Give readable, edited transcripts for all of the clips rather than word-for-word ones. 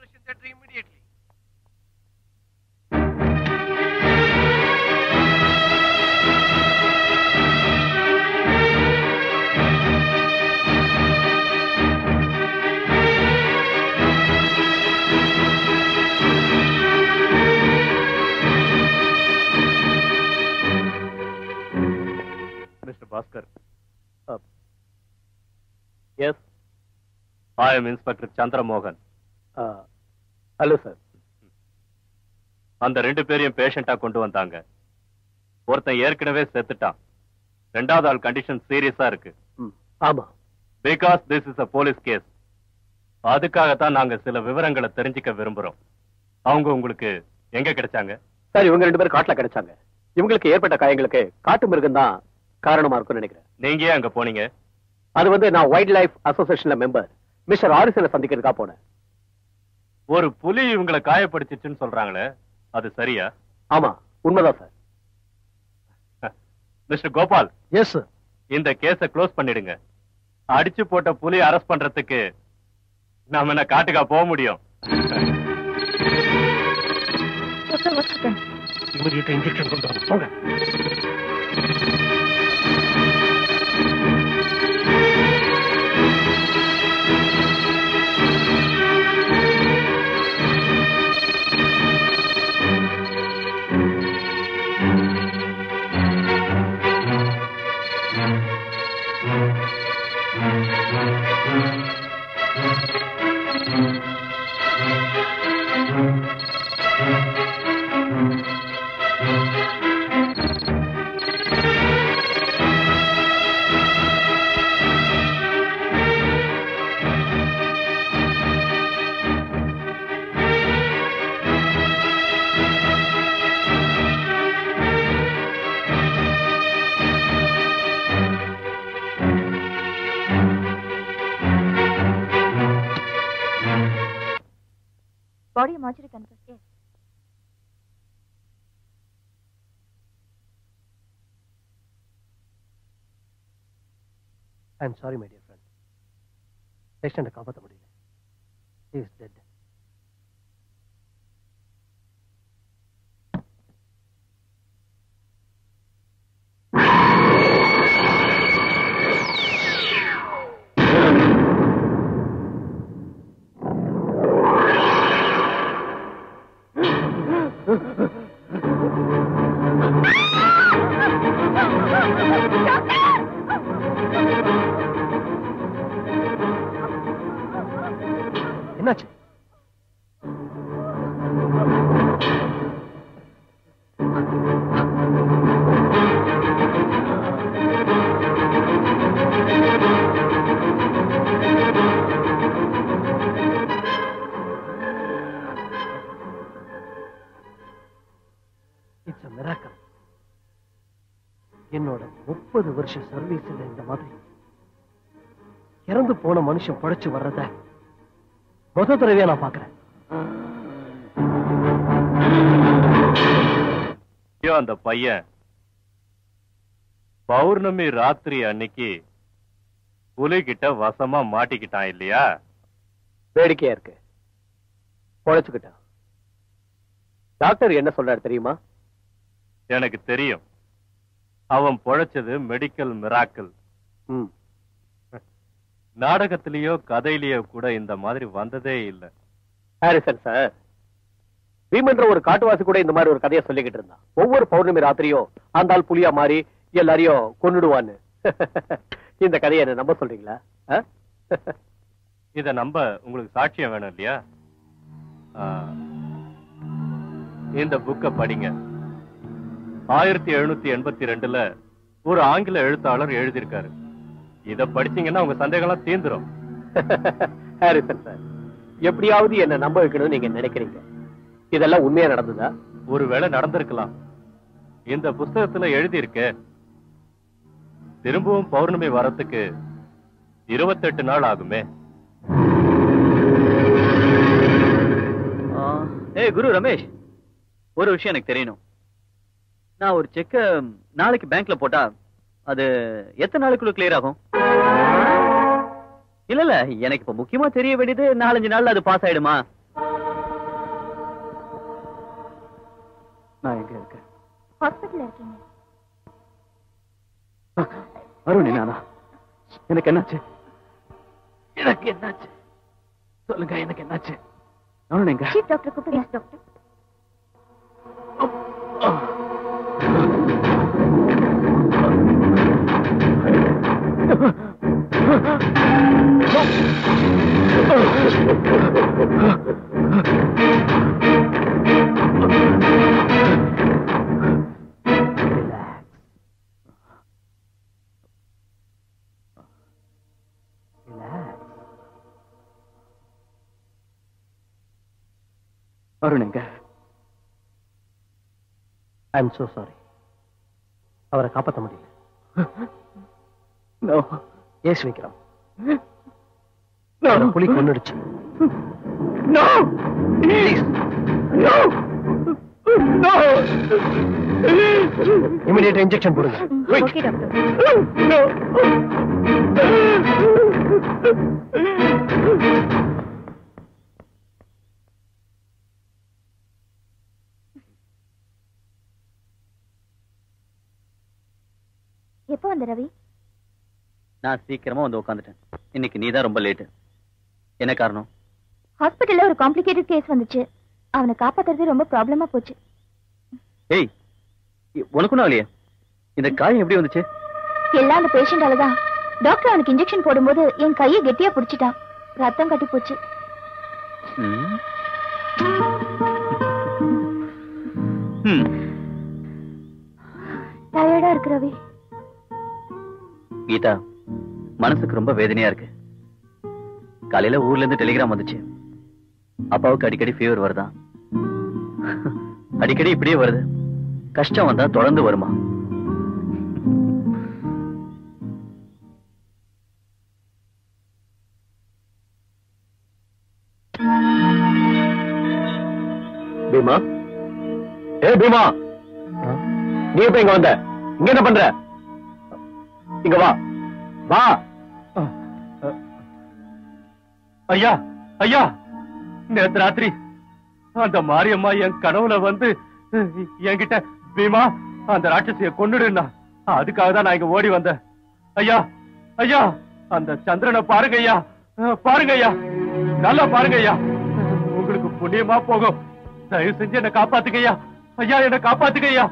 operation theatre immediately. Mr. Bhaskar. Yes. I am Inspector Chandra Mohan. Hello, sir. அந்த ரெண்டு பேரையும் பேஷண்டா கொண்டு வந்தாங்க. ஒருத்தன் ஏற்கனவே செத்துட்டான். ரெண்டாவது ஆள் கண்டிஷன் சீரியஸா இருக்கு. ஆமா. Because this is a police case. அதுக்காகத்தான் நாங்க சில விவரங்களை தெரிஞ்சுக்க விரும்புறோம். அவங்க உங்களுக்கு எங்க கிடைச்சாங்க? சார், இவங்க ரெண்டு பேரும் காட்டுல கிடைச்சாங்க. இவங்களுக்கு ஏற்பட்ட காயங்களுக்கு காட்டு மிருகம் தான் காரணமா இருக்கும்னு நினைக்கிறேன். நீங்க ஏன் அங்க போனீங்க? அது வந்து நான் வைல்ட் லைஃப் அசோசியேஷன்ல மெம்பர் மிஸ்டர் ஆரிசனை சந்திக்கிறதுக்கா போனேன். ஒரு புலி இவங்களை காயப்படுத்திச்சுன்னு சொல்றாங்களே, அது சரியா? ஆமா, உண்மைதான் sir. Mister Gopal. Yes sir. இந்த கேஸ க்ளோஸ் பண்ணிடுங்க. அடிச்சு போட்ட புலி அரெஸ்ட் பண்றதுக்கு நாம என்ன காட்டுக்கா போக முடியும்? இன்ஜெக்ஷன் கொண்டு வாங்க. போங்க. Body mortuary confess, yes. I'm sorry, my dear friend. Patient காப்பாற்ற முடியல. He is dead. என்னாச்சு? It's a miracle. என்னோட 30 வருஷ சர்வீஸ்ல இந்த மாதிரி இறந்து போன மனுஷன் படைச்சு வர்றத முத தடவையா நான் பாக்குறேன். அந்த பையன் பௌர்ணமி ராத்திரி அன்னைக்கு புலிகிட்ட வசமா மாட்டிக்கிட்டான் இல்லையா? வேடிக்கையா இருக்கு. பொழைச்சுக்கிட்டான். டாக்டர் என்ன சொல்றாரு தெரியுமா? எனக்கு தெரியும். அவன் பொழைச்சது மெடிக்கல் மிராக்கிள். நாடகத்திலேயோ கதையிலேயோ கூட இந்த மாதிரி வந்ததே இல்லை. ஹாரிசன் சார், பீமன்ற ஒரு காட்டுவாசி கூட இந்த மாதிரி ஒரு கதையை சொல்லிக்கிட்டு இருந்தான். ஒவ்வொரு பௌர்ணமி ராத்திரியும் அந்த ஆள் புலியா மாறி எல்லாரையும் கொன்னுடுவான்னு. இந்த கதையை என்ன நம்ப சொல்றீங்களா? இத நம்ப உங்களுக்கு சாட்சியம் வேணும் இல்லையா? இந்த புக்க படிங்க. 1782ல ஒரு ஆங்கில எழுத்தாளர் எழுதியிருக்காரு. இத படிச்சீங்கன்னா உங்க சந்தேகம்லாம் தீந்துரும். ஹாரிசன் சார், எப்படியாவது என்ன நம்ப வைக்கணும்னு நீங்க நினைக்கிறீங்க. இதெல்லாம் உண்மையா நடந்ததா? ஒருவேளை நடந்திருக்கலாம். இந்த புஸ்தகத்துல எழுதியிருக்க திரும்பவும் பௌர்ணமி வரத்துக்கு 28 நாள் ஆகுமே. குரு ரமேஷ், ஒரு விஷயம் எனக்கு தெரியணும். நான் ஒரு செக்க நாளைக்கு பேங்க்ல போட்டா அது எத்தனை நாளுக்குள்ள கிளியர் ஆகும்? இல்ல எனக்கு இப்ப முக்கியமா தெரிய வேண்டியது 4-5 நாள்ல அது பாஸ் ஆயிடுமா? நான் எங்க இருக்கேன்? ஹாஸ்பிட்டல்ல இருக்கீங்க. அருண், நானா? எனக்கு என்னாச்சு? எனக்கு என்னாச்சு சொல்லுங்க, எனக்கு என்னாச்சு? அருண் எங்க? சீஃப் டாக்டர் கூப்பிடுங்க. டாக்டர் அருண் எங்க? I am so sorry. அவரை காப்பாற்ற முடியல. நோ. ஏசு விக்ரம், புலி கொன்னுடுச்சு. No please. No no. Immediate injection போடுங்க. Okay doctor. நோ. எப்போ வந்த ரவி? நான் சீக்கிரமா வந்து உட்காந்துட்டேன். இன்னைக்கு நீதான் ரொம்ப லேட்டு. என்ன காரணம்? ஹாஸ்பிட்டல்ல ஒரு காம்ப்ளிகேட்டட் கேஸ் வந்துச்சு. அவனை காப்பாத்துறது ரொம்ப ப்ராப்ளமா போச்சு. ஏய், உனக்கு ஒண்ணும் இல்லையே? இந்த காயம் எப்படி வந்துச்சு? எல்லாம் அந்த பேஷண்டால தான். டாக்டர் அவனுக்கு இன்ஜெக்ஷன் போடும்போது என் கையை கெட்டியா பிடிச்சிட்டான். ரத்தம் கட்டி போச்சு. டயர்டா இருக்கு ரவி. கீதா, மனசுக்கு ரொம்ப வேதனையா இருக்கு. காலையில ஊர்ல இருந்து டெலிகிராம் வந்துச்சு. அப்பாவுக்கு அடிக்கடி ஃபீவர் வருதா? அடிக்கடி இப்படியே வருது. கஷ்டம் வந்தா தொடர்ந்து வருமா? பீமா, ஏ பீமா, நீ எப்ப இங்க வந்த? இங்க என்ன பண்ற? இங்க வா வா. ஐயா ஐயா, நேத்து ராத்திரி அந்த மாரியம்மா என் கனவுல வந்து என்கிட்ட பீமா அந்த ராட்சசிய கொன்னுடுன்னா, அதுக்காக தான் நான் இங்க ஓடி வந்தேன். ஐயா ஐயா, அந்த சந்திரனை பாருங்க ஐயா, பாருங்க ஐயா, நல்லா பாருங்க ஐயா, உங்களுக்கு புண்ணியமா போகும். தயவு செஞ்சு என்ன காப்பாத்துங்க ஐயா. ஐயா, என்ன காப்பாத்துங்க ஐயா.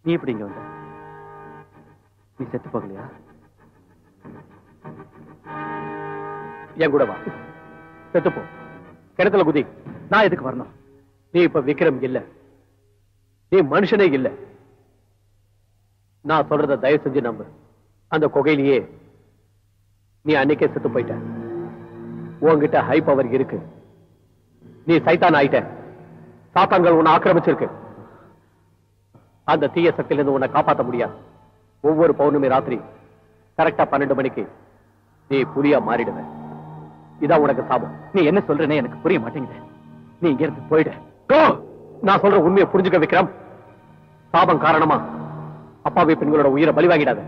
நீ எப்படி இங்க வந்த? நீ செத்து போகலையா? என் கூட வா, செத்துப்போ, கிணத்துல குதி. நான் எதுக்கு வரணும்? நீ இப்ப விக்ரம் இல்ல, நீ மனுஷனே இல்ல. நான் சொல்றத தயவு செஞ்சு நம்பு. அந்த குகையிலேயே நீ அன்னைக்கே செத்து போயிட்ட. உன்கிட்ட ஹை பவர் இருக்கு. நீ சைத்தான் ஆயிட்ட. சாத்தான்கள் உன்னை ஆக்கிரமிச்சிருக்கு. அந்த தீய சக்தியிலிருந்து உன்னை காப்பாற்ற முடியாது. ஒவ்வொரு பௌர்ணமி ராத்திரி கரெக்டா 12 மணிக்கு நீ புலியா மாறிடுவ. இதான் உனக்கு சாபம். நீ என்ன சொல்றேன்னு எனக்கு புரிய மாட்டேங்குது. நீ இங்க இருந்து போயிடு. நான் சொல்ற உண்மையை புரிஞ்சுக்க விக்ரம். சாபம் காரணமா அப்பாவி பெண்களோட உயிரை பலி வாங்கிடாத.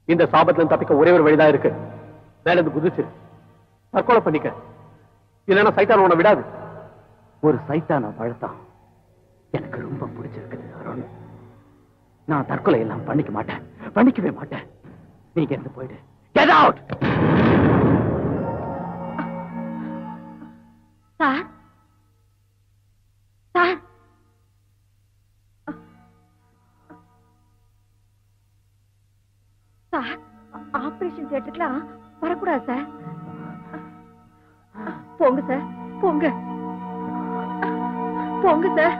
இந்த சாபத்துல தப்பிக்க ஒரே ஒரு வழிதான் இருக்கு. மேல இருந்து குதிச்சு தற்கொலை பண்ணிக்க. இல்லைன்னா சைத்தான் உன்னை விடாது. ஒரு சைத்தான பழத்தான் எனக்கு ரொம்ப பிடிச்சிருக்குது அருண். நான் தற்கொலை எல்லாம் பண்ணிக்க மாட்டேன், பண்ணிக்கவே மாட்டேன். நீங்க இருந்து போயிடு. Get out! Sir sir, sir, operation தியேட்டருக்குலாம் வரக்கூடாது சார். போங்க சார், போங்க போங்க சார்.